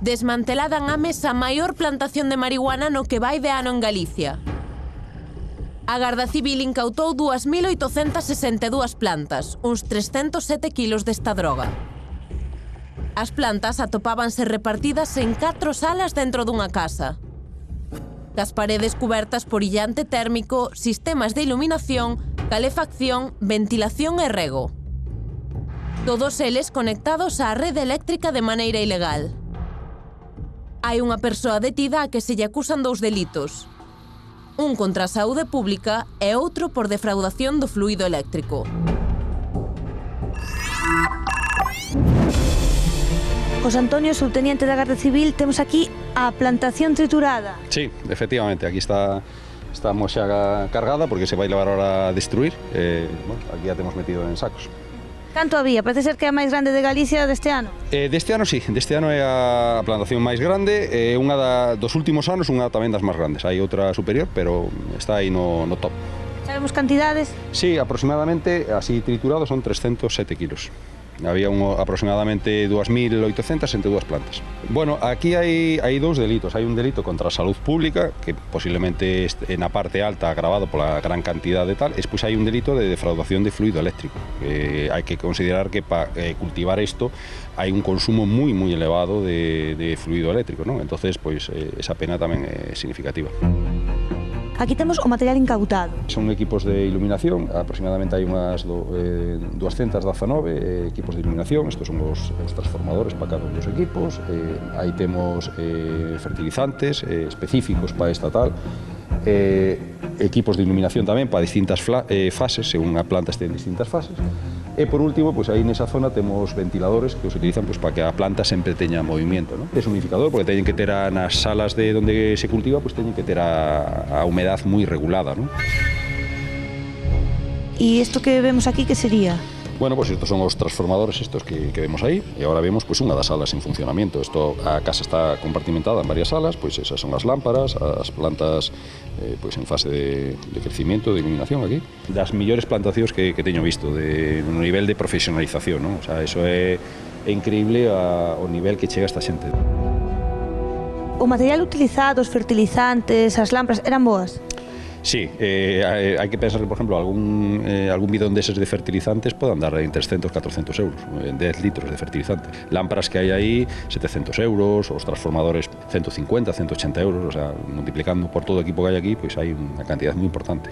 Desmantelada en Ames a maior plantación de marihuana no que vai de ano en Galicia. A Garda Civil incautou 2.862 plantas, uns 307 kilos desta droga. As plantas atopábanse repartidas en 4 salas dentro dunha casa. As paredes cubertas por illante térmico, sistemas de iluminación, calefacción, ventilación e rego. Todos eles conectados á rede eléctrica de maneira ilegal. Hai unha persoa detida a que se lle acusan 2 delitos. Un contra a saúde pública e outro por defraudación do fluido eléctrico. José Antonio, subteniente da Garda Civil, temos aquí a plantación triturada. Sí, efectivamente, aquí estamos xa cargada porque se vai levar ahora a destruir. Bueno, aquí ya temos metido en sacos. Canto había? Parece ser que é a máis grande de Galicia deste ano. Deste ano sí, deste ano é a plantación máis grande, unha dos últimos anos, unha tamén das máis grandes. Hai outra superior, pero está aí no top. Sabemos cantidades? Sí, aproximadamente, así triturado, son 307 kilos. Había aproximadamente 2.800 entre 2 plantas. Bueno, aquí hai 2 delitos. Hai un delito contra a salud pública, que posiblemente na parte alta agravado pola gran cantidad de tal, e despois hai un delito de defraudación de fluido eléctrico. Hai que considerar que para cultivar isto hai un consumo moi elevado de fluido eléctrico, ¿no? Entonces, pois, esa pena tamén é significativa. Aquí temos o material incautado. Son equipos de iluminación, aproximadamente hai unhas 219 equipos de iluminación, estos son os transformadores para cada un dos equipos, aí temos fertilizantes específicos para esta tal, equipos de iluminación tamén para distintas fases, según a planta este en distintas fases, e por último, pois aí nesa zona temos ventiladores que os utilizan pois, para que a planta sempre teña movimento, ¿no? Deshumidificador, porque teñen que ter nas salas de onde se cultiva, pois teñen que ter a humedad moi regulada, ¿no? E isto que vemos aquí, que sería? Bueno, pues estos son os transformadores estos que vemos aí, e agora vemos pues unha das salas en funcionamento. A casa está compartimentada en varias salas, pues esas son as lámparas, as plantas pues en fase de crecimiento, de iluminación aquí. Das millores plantacións que teño visto, de un nivel de profesionalización, ¿no? O sea, eso é increíble ao nivel que chega esta xente. O material utilizado, os fertilizantes, as lámparas, eran boas? Sí, hai que pensar que, por exemplo, algún bidón deses de fertilizantes pode andar en 300, 400 euros, 10 litros de fertilizante. Lámparas que hai aí, 700 euros, os transformadores 150, 180 euros, o sea, multiplicando por todo o equipo que hai aquí, pois hai unha cantidad moi importante.